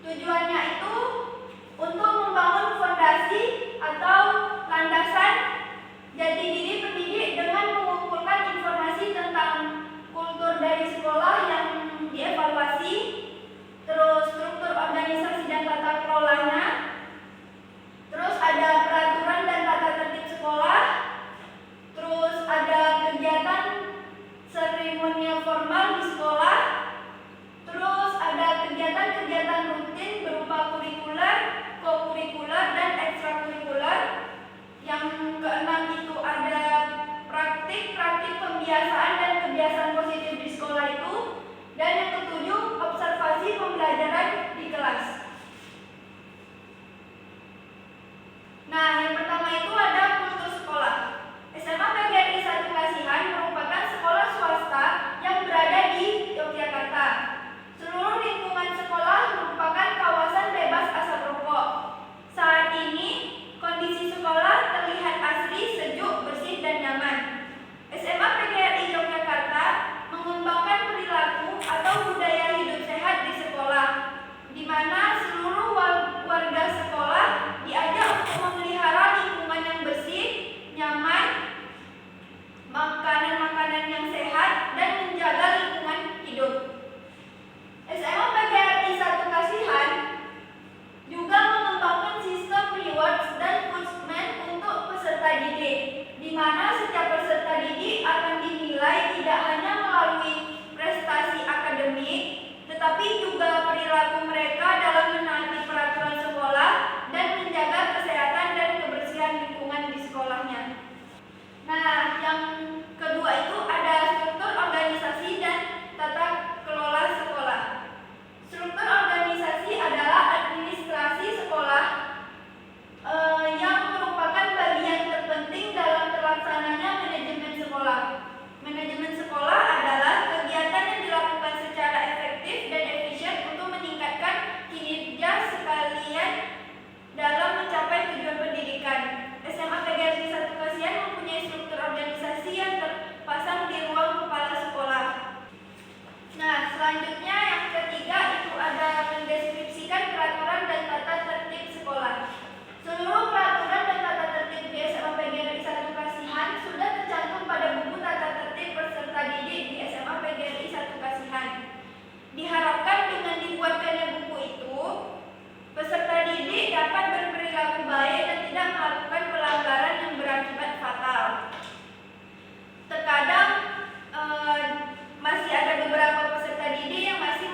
Tujuannya itu untuk membangun fondasi atau landasan jati diri pendidik dengan mengumpulkan informasi tentang kultur dari sekolah yang dievaluasi, terus struktur organisasi dan tata kelolanya, terus ada peraturan dan tata tertib sekolah, terus ada kegiatan seremonial formal di sekolah, terus ada kegiatan-kegiatan rutin berupa kurikuler, kokurikuler, dan ekstrakurikuler. Yang keenam itu ada praktik-praktik pembiasaan dan kebiasaan positif di sekolah itu. Dan yang ketujuh, observasi pembelajaran di kelas. Nah, yang pertama itu ada kultur sekolah. SMA PGRI 1 Kasihan merupakan sekolah swasta yang berada di Yogyakarta. Seluruh lingkungan sekolah merupakan kawasan bebas asap rokok. Saat ini, kondisi sekolah terlihat asri, sejuk, bersih, dan nyaman. SMA PGRI Yogyakarta mengembangkan perilaku atau budaya hidup sehat di sekolah, di mana seluruh warga sekolah diajak untuk memelihara lingkungan yang bersih, nyaman, makanan-makanan yang sehat, dan menjaga lingkungan hidup. SMA PGRI 1 Kasihan juga mengembangkan sistem rewards dan punishment untuk peserta didik, di mana setiap peserta didik akan dinilai tidak hanya melalui prestasi akademik, tetapi juga perilaku mereka dalam menaati peraturan sekolah dan menjaga kesehatan dan kebersihan lingkungan di sekolahnya. Nah, yang kedua itu ada struktur organisasi dan tata kelola sekolah. Struktur organisasi adalah administrasi sekolah yang merupakan bagian terpenting dalam terlaksananya manajemen sekolah. Manajemen sekolah adalah kegiatan yang dilakukan secara efektif dan efisien untuk meningkatkan kinerja sekalian dalam mencapai tujuan pendidikan. SMA PGRI 1 Kasihan mempunyai struktur organisasi yang terpasang di ruang kepala sekolah. Nah, selanjutnya yang ketiga itu ada mendeskripsikan peraturan dan tata tertib sekolah. Seluruh peraturan dan tata tertib di SMA PGRI 1 Kasihan sudah tercantum pada buku tata tertib peserta didik di SMA PGRI 1 Kasihan. Diharapkan dengan dibuatkannya buku itu, peserta didik dapat berperilaku baik dan tidak melakukan pelanggaran yang berakibat fatal. Terkadang masih ada beberapa peserta didik yang masih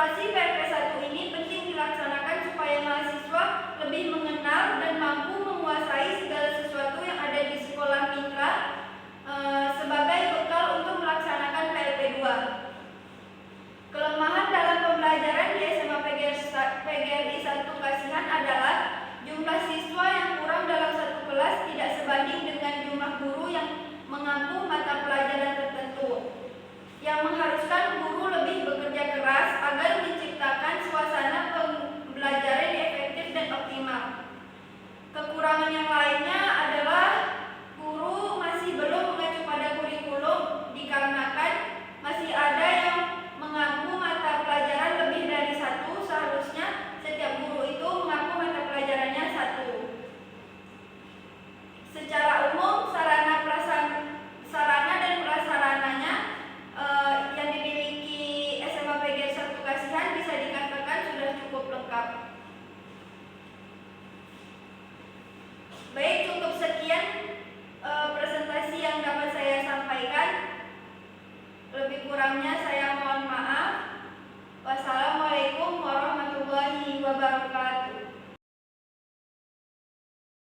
Evaluasi PRP1 ini penting dilaksanakan supaya mahasiswa lebih mengenal dan mampu menguasai segala sesuatu yang ada di sekolah mitra sebagai bekal untuk melaksanakan PRP2. Kelemahan dalam pembelajaran di SMA PGRI 1 Kasihan adalah jumlah siswa yang kurang dalam satu kelas tidak sebanding dengan jumlah guru yang mengampu mata pelajaran tertentu, yang mengharuskan guru